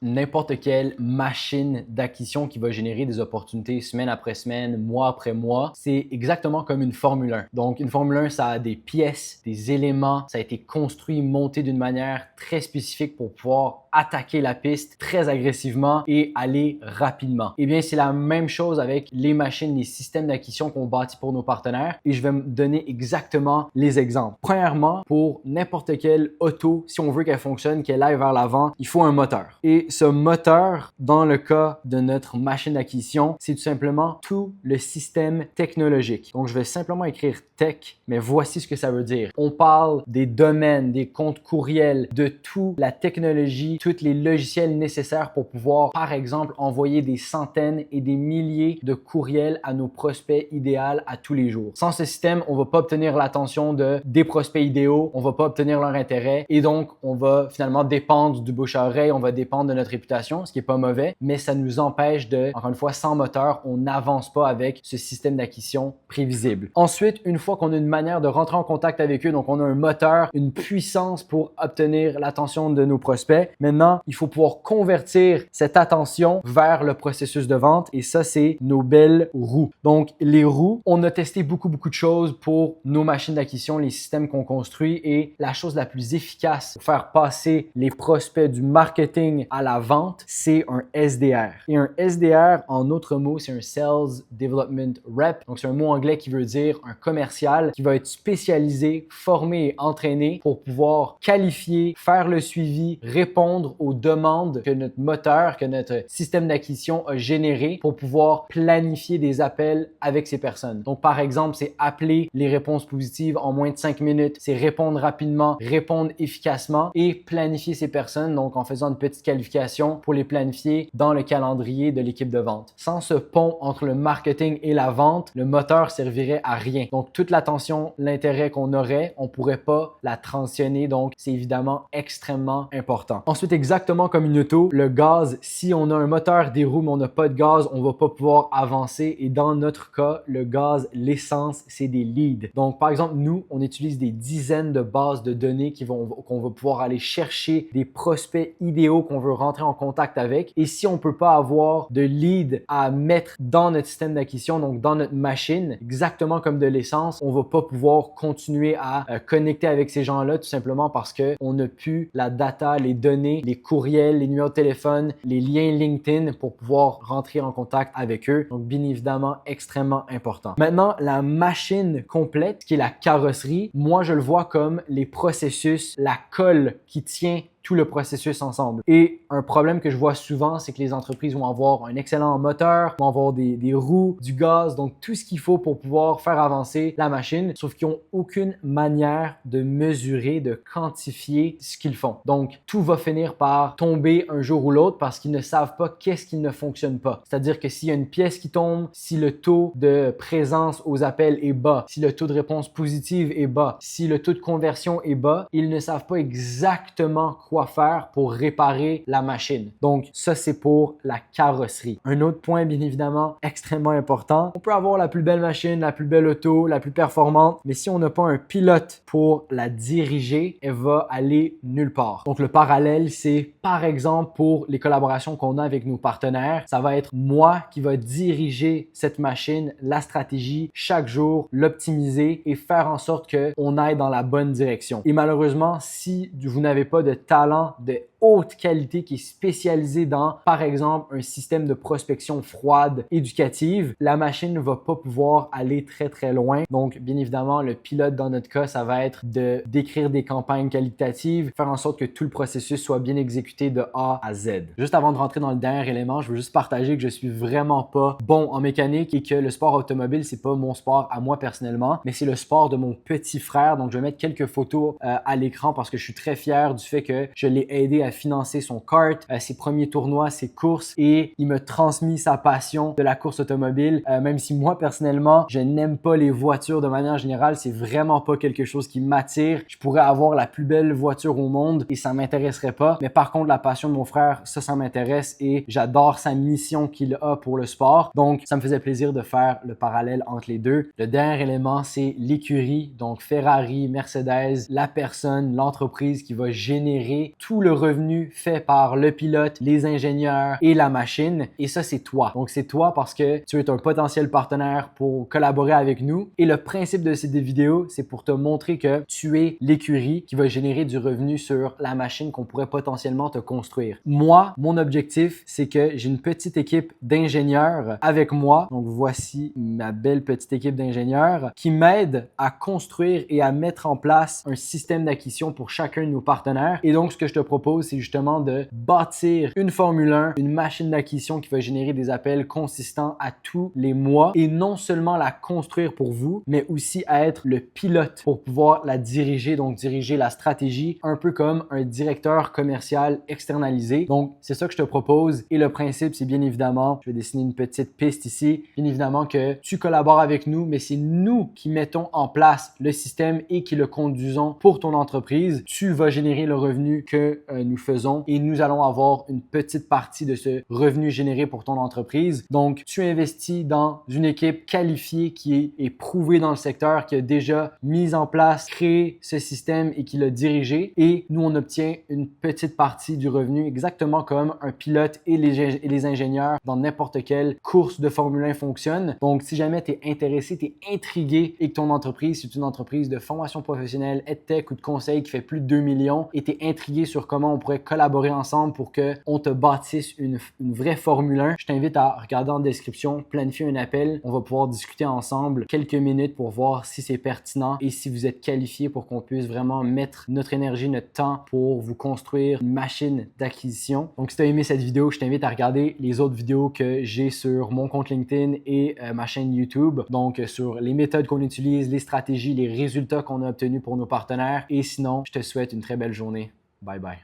n'importe quelle machine d'acquisition qui va générer des opportunités semaine après semaine, mois après mois, c'est exactement comme une Formule 1. Donc, une Formule 1, ça a des pièces, des éléments, ça a été construit, monté d'une manière très spécifique pour pouvoir attaquer la piste très agressivement et aller rapidement. Eh bien, c'est la même chose avec les machines, les systèmes d'acquisition qu'on bâtit pour nos partenaires et je vais me donner exactement les exemples. Premièrement, pour n'importe quelle auto, si on veut qu'elle fonctionne, qu'elle aille vers l'avant, il faut un moteur. Et ce moteur, dans le cas de notre machine d'acquisition, c'est tout simplement tout le système technologique. Donc, je vais simplement écrire tech, mais voici ce que ça veut dire. On parle des domaines, des comptes courriels, de toute la technologie, tous les logiciels nécessaires pour pouvoir, par exemple, envoyer des centaines et des milliers de courriels à nos prospects idéaux à tous les jours. Sans ce système, on ne va pas obtenir l'attention des prospects idéaux, on ne va pas obtenir leur intérêt et donc on va finalement dépendre du bouche à oreille, on va dépendre de notre réputation, ce qui n'est pas mauvais, mais ça nous empêche de, encore une fois, sans moteur, on n'avance pas avec ce système d'acquisition prévisible. Ensuite, une fois qu'on a une manière de rentrer en contact avec eux, donc on a un moteur, une puissance pour obtenir l'attention de nos prospects, maintenant, il faut pouvoir convertir cette attention vers le processus de vente et ça, c'est nos belles roues. Donc, les roues, on a testé beaucoup de choses pour nos machines d'acquisition, les systèmes qu'on construit et la chose la plus efficace pour faire passer les prospects du marketing à la vente, c'est un SDR. Et un SDR, en d'autres mots, c'est un Sales Development Rep. Donc, c'est un mot anglais qui veut dire un commercial qui va être spécialisé, formé et entraîné pour pouvoir qualifier, faire le suivi, répondre aux demandes que notre moteur, que notre système d'acquisition a généré pour pouvoir planifier des appels avec ces personnes. Donc, par exemple, c'est appeler les réponses positives en moins de 5 minutes, c'est répondre rapidement, répondre efficacement et planifier ces personnes, donc en faisant une petite qualification pour les planifier dans le calendrier de l'équipe de vente. Sans ce pont entre le marketing et la vente, le moteur servirait à rien. Donc, toute l'attention, l'intérêt qu'on aurait, on pourrait pas la transitionner, donc c'est évidemment extrêmement important. Ensuite, exactement comme une auto, le gaz, si on a un moteur, des roues, mais on n'a pas de gaz, on va pas pouvoir avancer et dans notre cas, le gaz, l'essence, c'est des leads. Donc, par exemple, nous, on utilise des dizaines de bases de données qu'on va pouvoir aller chercher des prospects idéaux qu'on veut rentrer en contact avec. Et si on peut pas avoir de leads à mettre dans notre système d'acquisition, donc dans notre machine, exactement comme de l'essence, on va pas pouvoir continuer à connecter avec ces gens-là tout simplement parce que on n'a plus la data, les données, les courriels, les numéros de téléphone, les liens LinkedIn pour pouvoir rentrer en contact avec eux. Donc, bien évidemment, extrêmement important. Maintenant, la machine complète, qui est la carrosserie, moi, je le vois comme les processus, la colle qui tient tout le processus ensemble. Et un problème que je vois souvent, c'est que les entreprises vont avoir un excellent moteur, vont avoir des roues, du gaz, donc tout ce qu'il faut pour pouvoir faire avancer la machine, sauf qu'ils n'ont aucune manière de mesurer, de quantifier ce qu'ils font. Donc, tout va finir par tomber un jour ou l'autre parce qu'ils ne savent pas qu'est-ce qui ne fonctionne pas. C'est-à-dire que s'il y a une pièce qui tombe, si le taux de présence aux appels est bas, si le taux de réponse positive est bas, si le taux de conversion est bas, ils ne savent pas exactement quoi faire pour réparer la machine. Donc, ça, c'est pour la carrosserie. Un autre point, bien évidemment, extrêmement important. On peut avoir la plus belle machine, la plus belle auto, la plus performante, mais si on n'a pas un pilote pour la diriger, elle va aller nulle part. Donc, le parallèle, c'est par exemple pour les collaborations qu'on a avec nos partenaires, ça va être moi qui va diriger cette machine, la stratégie, chaque jour, l'optimiser et faire en sorte qu'on aille dans la bonne direction. Et malheureusement, si vous n'avez pas de talent de haute qualité qui est spécialisé dans, par exemple, un système de prospection froide éducative, la machine ne va pas pouvoir aller très loin. Donc, bien évidemment, le pilote dans notre cas, ça va être d'écrire des campagnes qualitatives, faire en sorte que tout le processus soit bien exécuté de A à Z. Juste avant de rentrer dans le dernier élément, je veux juste partager que je suis vraiment pas bon en mécanique et que le sport automobile, c'est pas mon sport à moi personnellement, mais c'est le sport de mon petit frère. Donc, je vais mettre quelques photos à l'écran parce que je suis très fier du fait que je l'ai aidé à financer son kart, ses premiers tournois, ses courses et il m'a transmis sa passion de la course automobile. Même si moi, personnellement, je n'aime pas les voitures de manière générale, c'est vraiment pas quelque chose qui m'attire. Je pourrais avoir la plus belle voiture au monde et ça m'intéresserait pas. Mais par contre, la passion de mon frère, ça m'intéresse et j'adore sa mission qu'il a pour le sport. Donc, ça me faisait plaisir de faire le parallèle entre les deux. Le dernier élément, c'est l'écurie. Donc, Ferrari, Mercedes, la personne, l'entreprise qui va générer tout le revenu revenu fait par le pilote, les ingénieurs et la machine. Et ça, c'est toi. Donc, c'est toi parce que tu es un potentiel partenaire pour collaborer avec nous. Et le principe de ces vidéos, c'est pour te montrer que tu es l'écurie qui va générer du revenu sur la machine qu'on pourrait potentiellement te construire. Moi, mon objectif, c'est que j'ai une petite équipe d'ingénieurs avec moi. Donc, voici ma belle petite équipe d'ingénieurs qui m'aide à construire et à mettre en place un système d'acquisition pour chacun de nos partenaires. Et donc, ce que je te propose, c'est justement de bâtir une Formule 1, une machine d'acquisition qui va générer des appels consistants à tous les mois et non seulement la construire pour vous, mais aussi à être le pilote pour pouvoir la diriger, donc diriger la stratégie un peu comme un directeur commercial externalisé. Donc, c'est ça que je te propose et le principe, c'est bien évidemment, je vais dessiner une petite piste ici, bien évidemment que tu collabores avec nous, mais c'est nous qui mettons en place le système et qui le conduisons pour ton entreprise. Tu vas générer le revenu que nous faisons et nous allons avoir une petite partie de ce revenu généré pour ton entreprise. Donc, tu investis dans une équipe qualifiée qui est prouvée dans le secteur, qui a déjà mis en place, créé ce système et qui l'a dirigé. Et nous, on obtient une petite partie du revenu, exactement comme un pilote et les ingénieurs dans n'importe quelle course de Formule 1 fonctionne. Donc, si jamais tu es intéressé, tu es intrigué et que ton entreprise, c'est une entreprise de formation professionnelle, EdTech ou de conseil qui fait plus de 2 millions et tu es intrigué sur comment on pourrait collaborer ensemble pour qu'on te bâtisse une vraie Formule 1, je t'invite à regarder en description, planifier un appel. On va pouvoir discuter ensemble quelques minutes pour voir si c'est pertinent et si vous êtes qualifié pour qu'on puisse vraiment mettre notre énergie, notre temps pour vous construire une machine d'acquisition. Donc, si tu as aimé cette vidéo, je t'invite à regarder les autres vidéos que j'ai sur mon compte LinkedIn et ma chaîne YouTube. Donc, sur les méthodes qu'on utilise, les stratégies, les résultats qu'on a obtenus pour nos partenaires. Et sinon, je te souhaite une très belle journée. Bye bye.